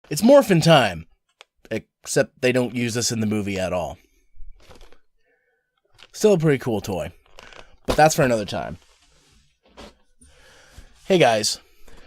It's Morphin Time, except they don't use this in the movie at all. Still a pretty cool toy, but that's for another time. Hey guys,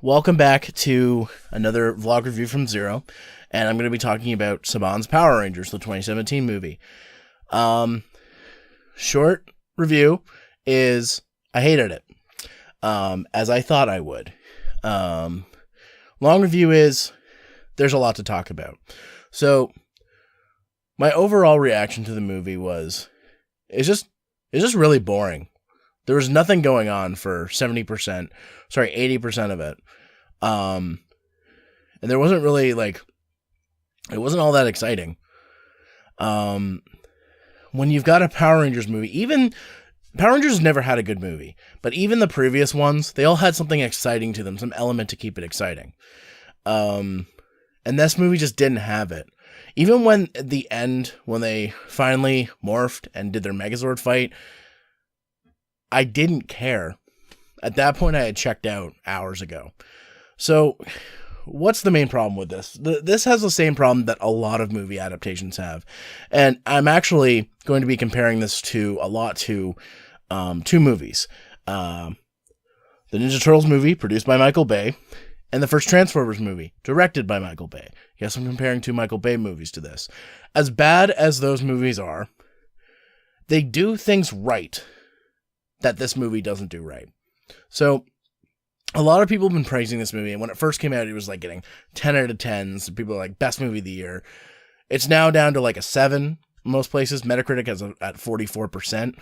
welcome back to another vlog review from Zero, and I'm going to be talking about Saban's Power Rangers, the 2017 movie. Short review is I hated it, as I thought I would. Long review is there's a lot to talk about. So my overall reaction to the movie was it's just really boring. There was nothing going on for 80% of it. And there wasn't really it wasn't all that exciting. When you've got a Power Rangers movie, even Power Rangers never had a good movie, but even the previous ones, they all had something exciting to them, some element to keep it exciting. And this movie just didn't have it. Even when at the end, when they finally morphed and did their Megazord fight, I didn't care. At that point, I had checked out hours ago. So, what's the main problem with this? This has the same problem that a lot of movie adaptations have. And I'm actually going to be comparing this to two movies. The Ninja Turtles movie, produced by Michael Bay, and the first Transformers movie, directed by Michael Bay. Yes, I'm comparing two Michael Bay movies to this. As bad as those movies are, they do things right that this movie doesn't do right. So, a lot of people have been praising this movie, and when it first came out, it was getting 10 out of 10s. People are like, best movie of the year. It's now down to a 7 in most places. Metacritic has at 44%.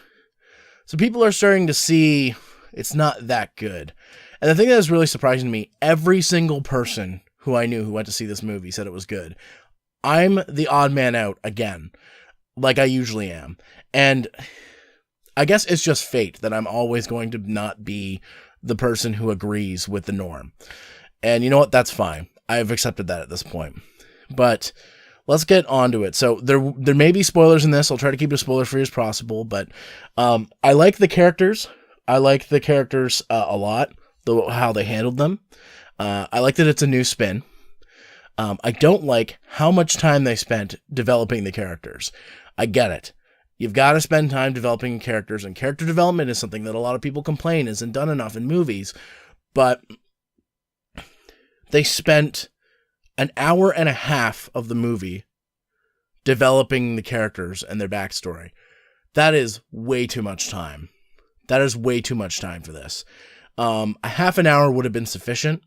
So people are starting to see it's not that good. And the thing that is really surprising to me, every single person who I knew who went to see this movie said it was good. I'm the odd man out again, like I usually am. And I guess it's just fate that I'm always going to not be the person who agrees with the norm. And you know what? That's fine. I've accepted that at this point. But let's get on to it. So there may be spoilers in this. I'll try to keep it as spoiler-free as possible. But I like the characters. I like the characters a lot, how they handled them. I like that it's a new spin. I don't like how much time they spent developing the characters. I get it. You've got to spend time developing characters, and character development is something that a lot of people complain isn't done enough in movies, but they spent an hour and a half of the movie developing the characters and their backstory. That is way too much time. That is way too much time for this. A half an hour would have been sufficient.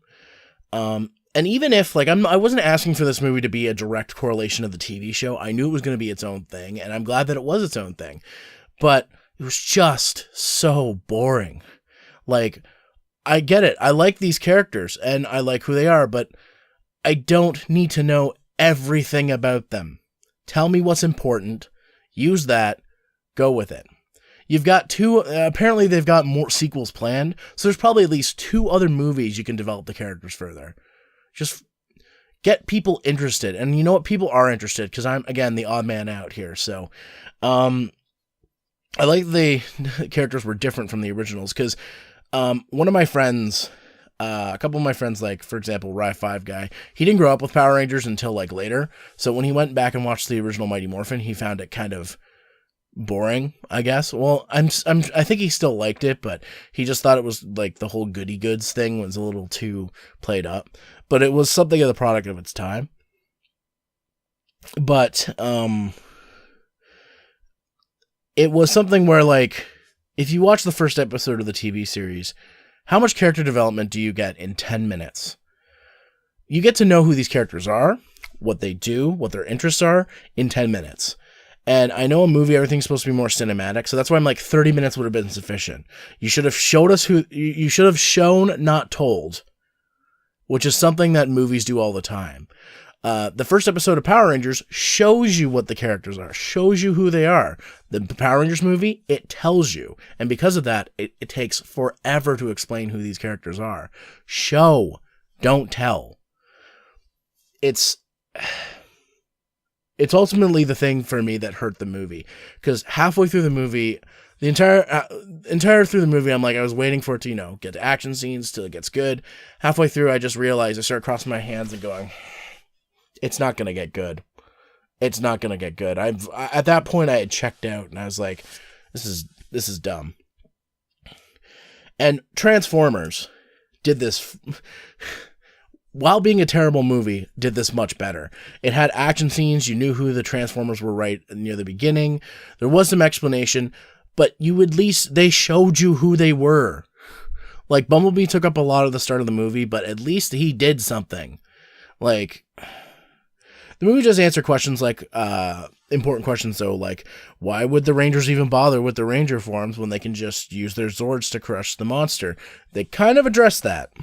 And even if, I wasn't asking for this movie to be a direct correlation of the TV show. I knew it was going to be its own thing, and I'm glad that it was its own thing. But it was just so boring. I get it. I like these characters, and I like who they are, but I don't need to know everything about them. Tell me what's important. Use that. Go with it. You've got apparently they've got more sequels planned, so there's probably at least 2 other movies you can develop the characters further. Just get people interested. And you know what? People are interested because I'm, again, the odd man out here. So I like the characters were different from the originals because one of my friends, a couple of my friends, for example, Rye5 guy, he didn't grow up with Power Rangers until later. So when he went back and watched the original Mighty Morphin, he found it kind of boring, I guess. Well, I think he still liked it, but he just thought it was the whole goody goods thing was a little too played up. But it was something of the product of its time. But it was something where if you watch the first episode of the TV series, how much character development do you get in 10 minutes? You get to know who these characters are, what they do, what their interests are in 10 minutes. And I know a movie, everything's supposed to be more cinematic, so that's why I'm 30 minutes would have been sufficient. You should have showed us you should have shown, not told, which is something that movies do all the time. The first episode of Power Rangers shows you what the characters are, shows you who they are. The Power Rangers movie, it tells you. And because of that, it takes forever to explain who these characters are. Show, don't tell. It's ultimately the thing for me that hurt the movie. Because halfway through the movie, the entire through the movie, I'm I was waiting for it to, get to action scenes till it gets good. Halfway through, I just realized I started crossing my hands and going, it's not going to get good. It's not going to get good. At that point I had checked out and I was like, this is dumb. And Transformers did this while being a terrible movie, did this much better. It had action scenes. You knew who the Transformers were right near the beginning. There was some explanation, but they showed you who they were. Like, Bumblebee took up a lot of the start of the movie, but at least he did something. Like, the movie does answer questions like, important questions though, like, why would the Rangers even bother with the Ranger forms when they can just use their Zords to crush the monster? They kind of address that.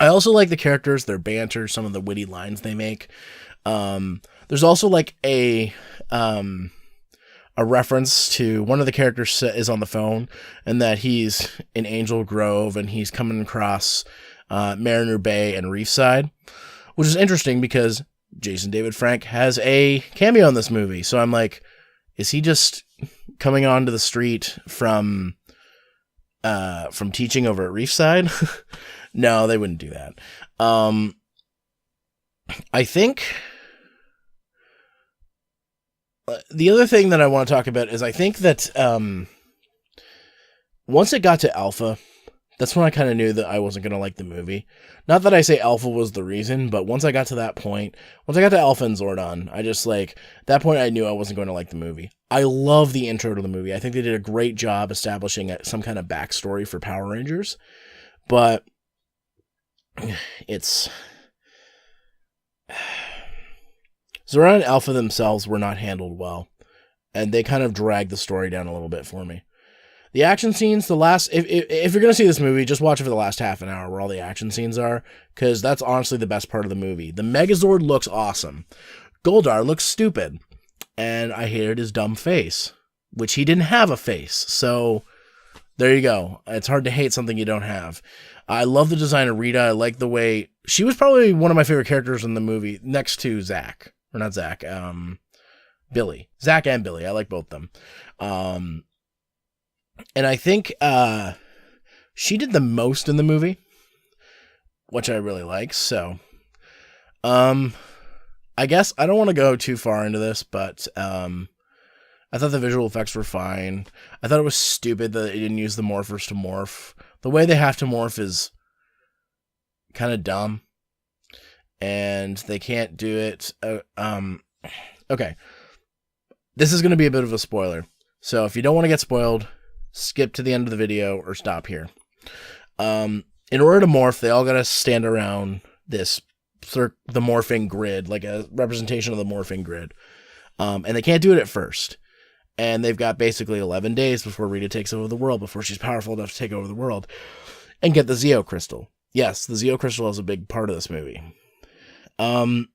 I also like the characters, their banter, some of the witty lines they make. There's also like a reference to one of the characters is on the phone and that he's in Angel Grove and he's coming across Mariner Bay and Reefside, which is interesting because Jason David Frank has a cameo in this movie. So I'm like, is he just coming onto the street from teaching over at Reefside? No, they wouldn't do that. I think the other thing that I want to talk about is I think that once it got to Alpha, that's when I kind of knew that I wasn't going to like the movie. Not that I say Alpha was the reason, but once I got to that point, once I got to Alpha and Zordon, I just at that point I knew I wasn't going to like the movie. I love the intro to the movie. I think they did a great job establishing some kind of backstory for Power Rangers, but it's Zordon and Alpha themselves were not handled well, and they kind of dragged the story down a little bit for me. The action scenes, if you're going to see this movie, just watch it for the last half an hour where all the action scenes are, because that's honestly the best part of the movie. The Megazord looks awesome. Goldar looks stupid, and I hated his dumb face, which he didn't have a face, so there you go. It's hard to hate something you don't have. I love the design of Rita. I like the way she was probably one of my favorite characters in the movie, next to Zach, or not Zach, Billy. Zach and Billy. I like both of them. And I think she did the most in the movie, which I really like. So, I guess I don't want to go too far into this, but I thought the visual effects were fine. I thought it was stupid that they didn't use the morphers to morph. The way they have to morph is kind of dumb, and they can't do it. Okay, this is going to be a bit of a spoiler, so if you don't want to get spoiled, skip to the end of the video or stop here. In order to morph, they all got to stand around the morphing grid, like a representation of the morphing grid, and they can't do it at first. And they've got basically 11 days before Rita takes over the world, before she's powerful enough to take over the world and get the Zeo Crystal. Yes, the Zeo Crystal is a big part of this movie. And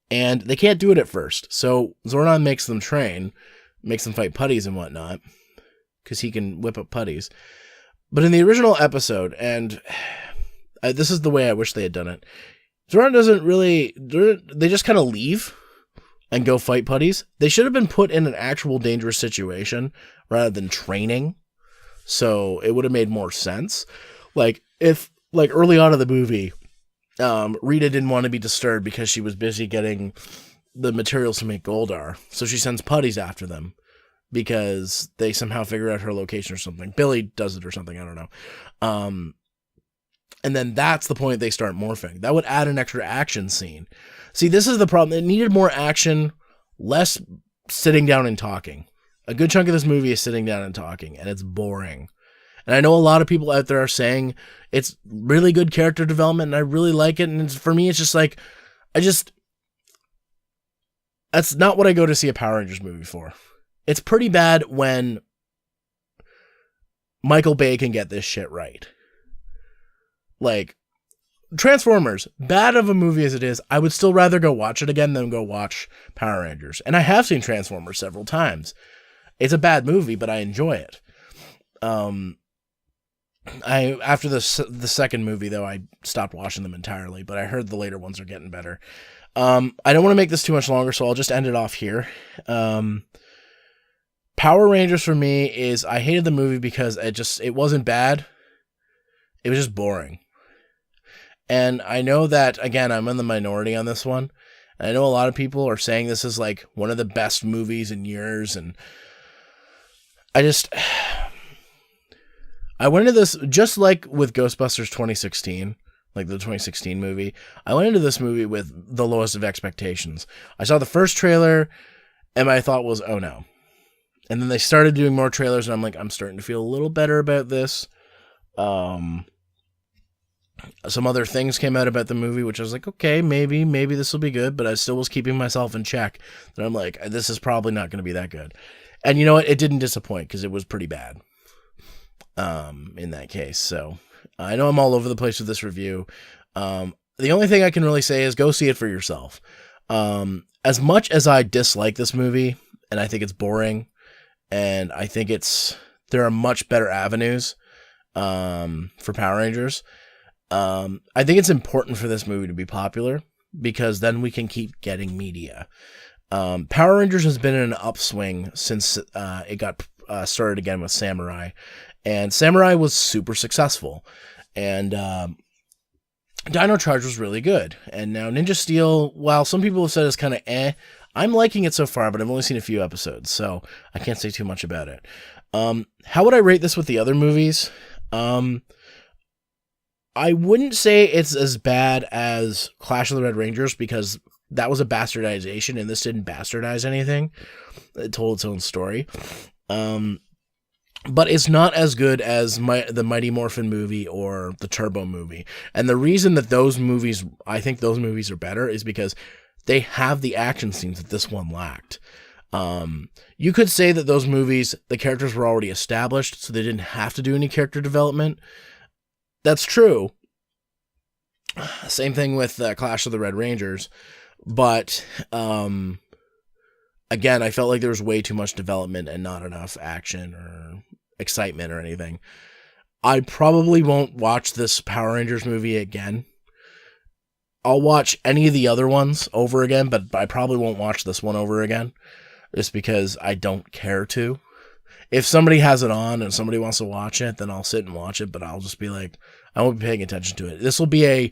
they can't do it at first. So Zordon makes them train, makes them fight putties and whatnot, because he can whip up putties. But in the original episode, and this is the way I wish they had done it, Zordon doesn't really, they just kind of leave and go fight putties. They should have been put in an actual dangerous situation rather than training. So it would have made more sense. If early on in the movie, Rita didn't want to be disturbed because she was busy getting the materials to make Goldar. So she sends putties after them because they somehow figure out her location or something. Billy does it or something. I don't know. And then that's the point they start morphing. That would add an extra action scene. See, this is the problem. It needed more action, less sitting down and talking. A good chunk of this movie is sitting down and talking, and it's boring. And I know a lot of people out there are saying it's really good character development, and I really like it. And for me, it's just that's not what I go to see a Power Rangers movie for. It's pretty bad when Michael Bay can get this shit right. Transformers, bad of a movie as it is, I would still rather go watch it again than go watch Power Rangers. And I have seen Transformers several times. It's a bad movie, but I enjoy it. After the second movie, though, I stopped watching them entirely, but I heard the later ones are getting better. I don't want to make this too much longer, so I'll just end it off here. Power Rangers for me is, I hated the movie because it wasn't bad. It was just boring. And I know that, again, I'm in the minority on this one. And I know a lot of people are saying this is like one of the best movies in years. And I went into this just like with Ghostbusters 2016, like the 2016 movie. I went into this movie with the lowest of expectations. I saw the first trailer and my thought was, oh no. And then they started doing more trailers and I'm like, I'm starting to feel a little better about this. Some other things came out about the movie, which I was like, okay, maybe this will be good, but I still was keeping myself in check. And I'm like, this is probably not going to be that good. And you know what? It didn't disappoint because it was pretty bad in that case. So I know I'm all over the place with this review. The only thing I can really say is go see it for yourself. As much as I dislike this movie, and I think it's boring, and I think there are much better avenues for Power Rangers, I think it's important for this movie to be popular because then we can keep getting media. Power Rangers has been in an upswing since it got started again with Samurai, and Samurai was super successful, and Dino Charge was really good, and now Ninja Steel, while some people have said it's kind of I'm liking it so far, but I've only seen a few episodes, so I can't say too much about it. How would I rate this with the other movies? I wouldn't say it's as bad as Clash of the Red Rangers because that was a bastardization and this didn't bastardize anything. It told its own story. But it's not as good as the Mighty Morphin movie or the Turbo movie. And the reason that I think those movies are better is because they have the action scenes that this one lacked. You could say that those movies, the characters were already established, so they didn't have to do any character development. That's true. Same thing with Clash of the Red Rangers. But, again, I felt like there was way too much development and not enough action or excitement or anything. I probably won't watch this Power Rangers movie again. I'll watch any of the other ones over again, but I probably won't watch this one over again. Just because I don't care to. If somebody has it on and somebody wants to watch it, then I'll sit and watch it, but I'll just be like, I won't be paying attention to it. This will be a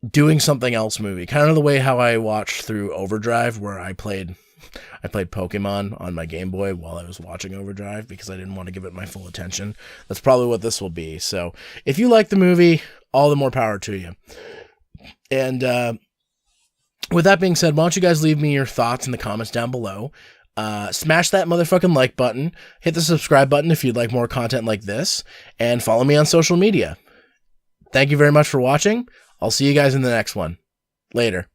doing something else movie. Kind of the way how I watched through Overdrive, where I played Pokemon on my Game Boy while I was watching Overdrive because I didn't want to give it my full attention. That's probably what this will be. So if you like the movie, all the more power to you. And with that being said, why don't you guys leave me your thoughts in the comments down below. Smash that motherfucking like button, hit the subscribe button if you'd like more content like this, and follow me on social media. Thank you very much for watching. I'll see you guys in the next one. Later.